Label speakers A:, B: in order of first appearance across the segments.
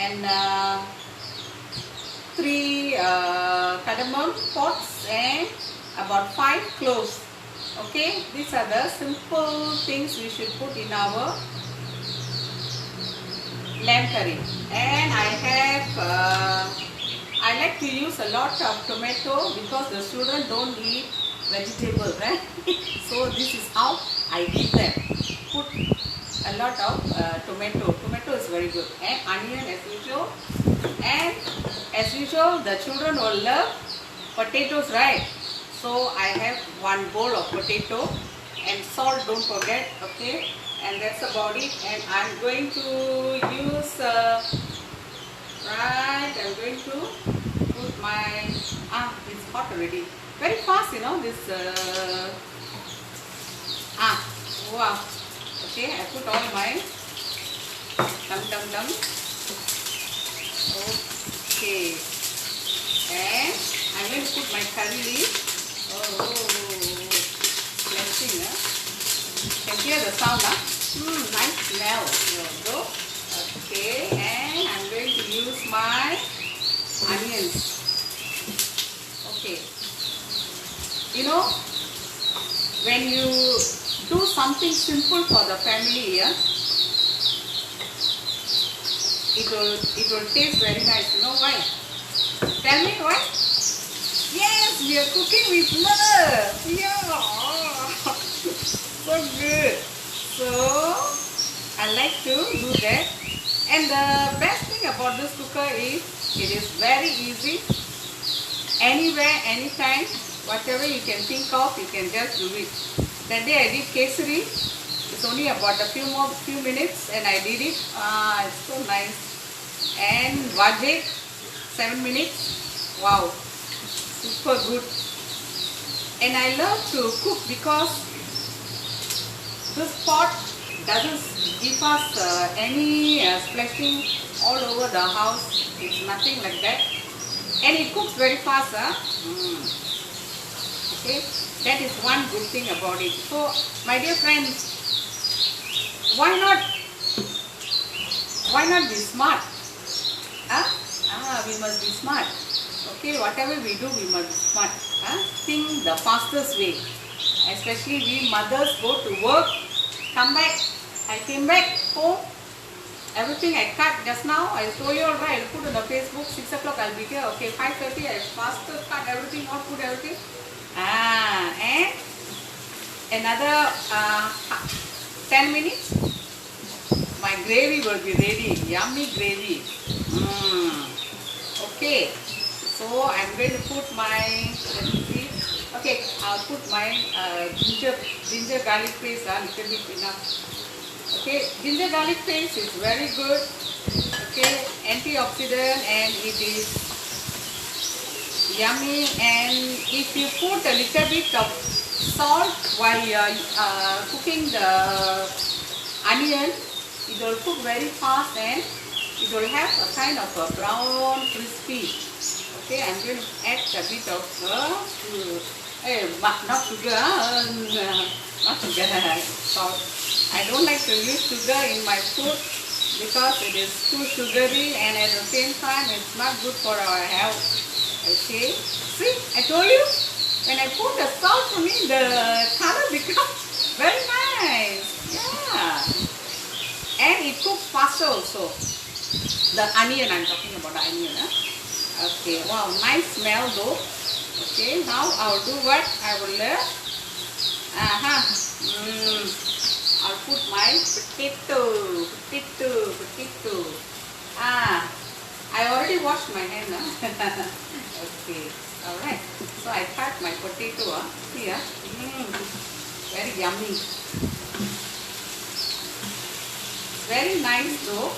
A: and 3 cardamom pods and about 5 cloves. Okay, these are the simple things we should put in our lamb curry. And I have I like to use a lot of tomato because the children don't eat vegetable, right? So this is how I give them. Put a lot of tomato. Tomato is very good. And onion as usual. And as usual, the children will love potatoes, right? So I have 1 bowl of potato and salt, don't forget, okay? And that's about it. And I'm going to use, I'm going to put my, it's hot already. Very fast, you know, this, wow. Okay, I put all my dum. Okay. And I'm going to put my curry leaf. Oh, blessing, huh? Can hear the sound, huh? Nice smell. Here we go. Okay, and I'm going to use my onions. Okay. You know, when you do something simple for the family, yeah, it will taste very nice. You know why? Tell me why? Yes, we are cooking with love. Yeah, so good. So I like to do that. And the best thing about this cooker is it is very easy. Anywhere, anytime, whatever you can think of, you can just do it. That day I did kesari. It's only about a few minutes, and I did it. It's so nice. And vajik, 7 minutes. Wow, super good. And I love to cook because this pot doesn't give us any splashing all over the house. It's nothing like that. And it cooks very fast. Okay, that is one good thing about it. So, my dear friends, why not be smart? We must be smart. Okay, whatever we do, we must be smart. Think the fastest way. Especially we mothers go to work, come back. I came back home. Everything I cut just now. I told you alright. I'll put on the Facebook. 6 o'clock I'll be here. Okay, 5:30 I faster cut everything, not put everything. And another 10 minutes. My gravy will be ready. Yummy gravy. Okay. So I'm going to put my, let me see. Okay, I'll put my ginger garlic paste, a little bit enough. Okay, ginger garlic paste is very good. Okay, antioxidant, and it is yummy. And if you put a little bit of salt while you are cooking the onion, it will cook very fast and it will have a kind of a brown crispy. Okay, I'm going to add a bit of not sugar, salt. I don't like to use sugar in my food because it is too sugary, and at the same time it's not good for our health. Okay, see, I told you, when I put the salt on it, the color becomes very nice. Yeah, and it cooks faster also. The onion, I'm talking about the onion. Okay, wow, nice smell though. Okay, now I'll do what I will I'll put my potato. I already washed my hand. Okay, alright. So I cut my potato. See, very yummy. Very nice though.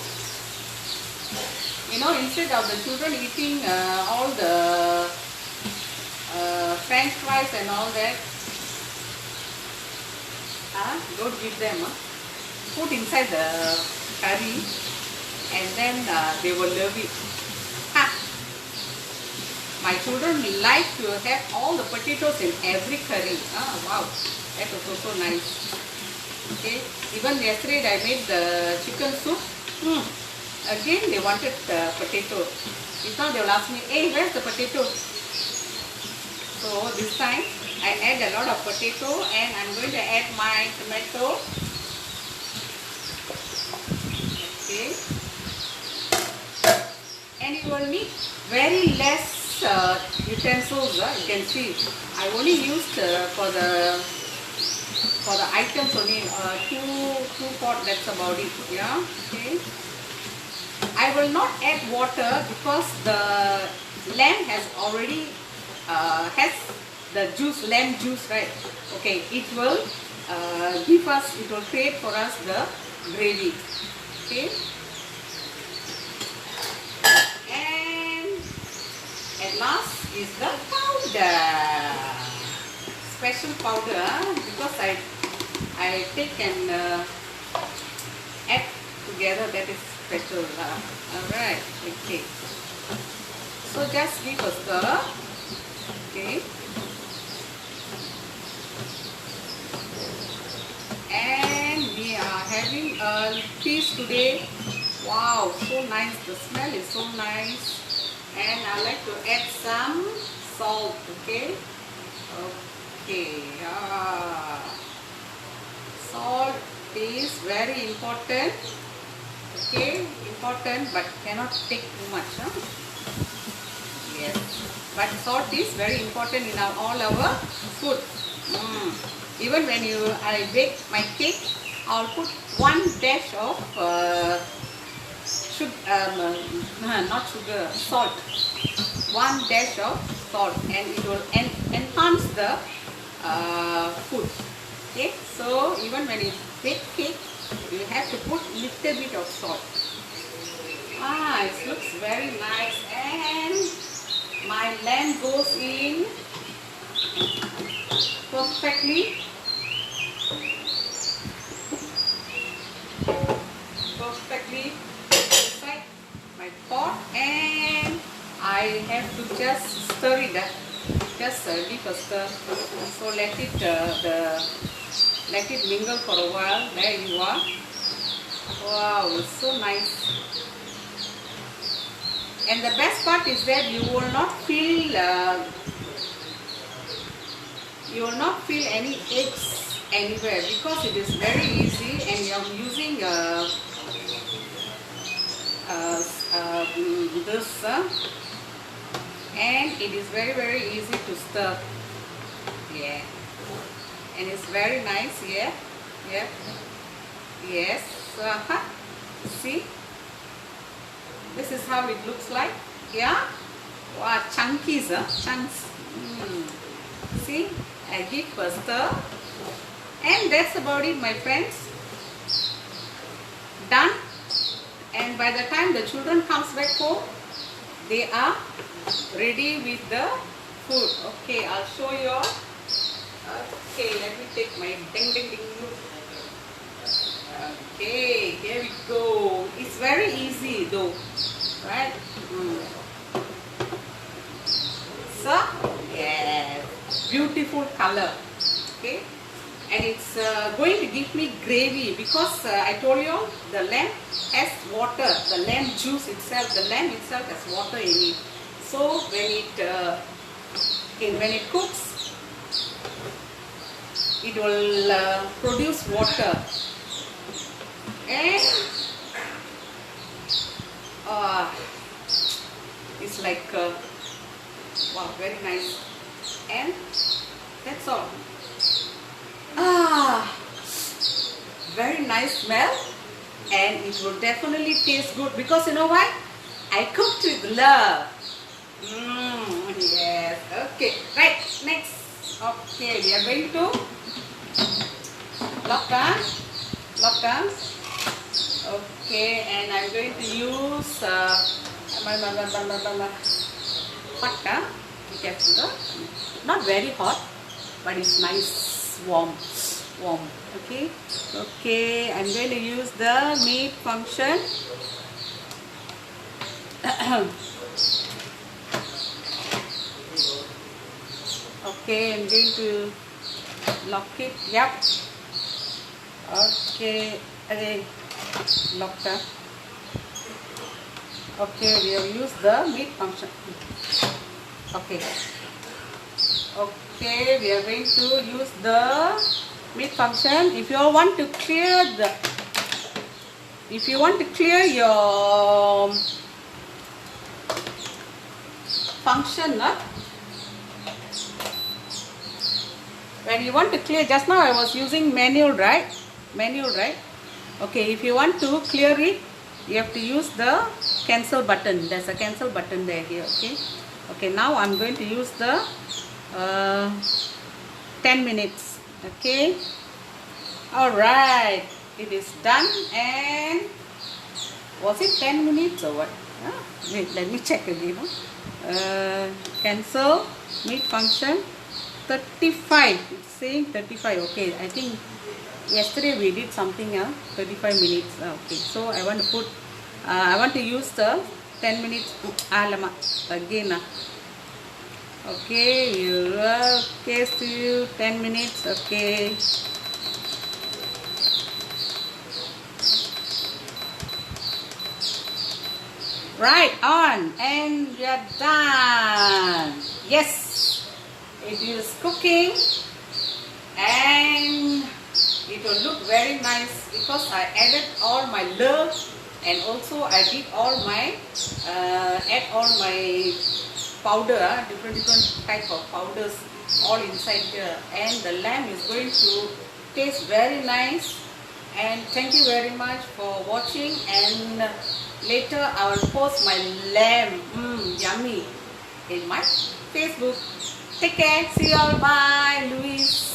A: You know, instead of the children eating all the French fries and all that, don't give them. Put inside the curry, and then they will love it. My children like to have all the potatoes in every curry. Wow, that was also nice. Okay, even yesterday I made the chicken soup. Again, they wanted potato. If not, they will ask me, hey, where's the potato? So this time, I add a lot of potato and I'm going to add my tomato. Okay. And you will need very less utensils. You can see, I only used for the items only two pot. That's about it. Yeah. Okay. I will not add water because the lamb has already has the juice, lamb juice, right? Okay, it will it will create for us the gravy. Okay, and at last is the powder, special powder, because I take and add together. That is special. Alright, okay. So just give a stir. Okay. And we are having a feast today. Wow, so nice. The smell is so nice. And I like to add some salt. Okay. Okay. Salt is very important. Okay, important, but cannot take too much. Huh? Yes, but salt is very important in all our food. Even when I bake my cake, I'll put one dash of salt. One dash of salt, and it will enhance the food. Okay, so even when you bake cake, you have to put little bit of salt. It looks very nice, and my lamb goes in perfectly inside my pot, and I have to just stir it. Just give a stir. So let it mingle for a while. There you are. Wow, it's so nice. And the best part is that you will not feel any eggs anywhere, because it is very easy, and you are using this, and it is very easy to stir. Yeah. And it's very nice. Yeah. Yes. See, this is how it looks like. Yeah. Wow, chunkies, chunks. See, I give a stir, and that's about it, my friends. Done. And by the time the children comes back home, they are ready with the food. Okay, I'll show you all. Okay, let me take my ding. Okay, here we go. It's very easy though, right? So, yeah, beautiful color. Okay, and it's going to give me gravy, because I told you all, the lamb has water. The lamb juice itself, the lamb itself has water in it. So when it cooks, it will produce water, and it's like wow, very nice. And that's all. Very nice smell, and it will definitely taste good, because you know why? I cooked with love. Yes. Okay. Right. Next. Okay, we are going to lock down. Okay, and I'm going to use hot. Be careful, not very hot, but it's nice, warm. Okay. Okay, I'm going to use the meat function. Okay, I'm going to lock it. Yep. Okay, again, locked up. Okay, we have used the meat function. Okay. Okay, we are going to use the meat function. If you want to clear your function, when you want to clear, just now I was using manual, right? Okay, if you want to clear it, you have to use the cancel button. There's a cancel button there here. Okay, now I'm going to use the 10 minutes. Okay, alright, it is done. And was it 10 minutes or what? Wait, let me check again. Cancel meet function 35. It's saying 35. Okay, I think yesterday we did something 35 minutes. Okay, so I want to put I want to use the 10 minutes again. Okay, you okay, still 10 minutes. Okay, right on, and we are done. Yes, it is cooking and it will look very nice because I added all my love, and also I did all my add all my powder, different type of powders all inside here, and the lamb is going to taste very nice. And thank you very much for watching, and later I will post my lamb yummy in my Facebook. Take care, see you all, bye. Louise.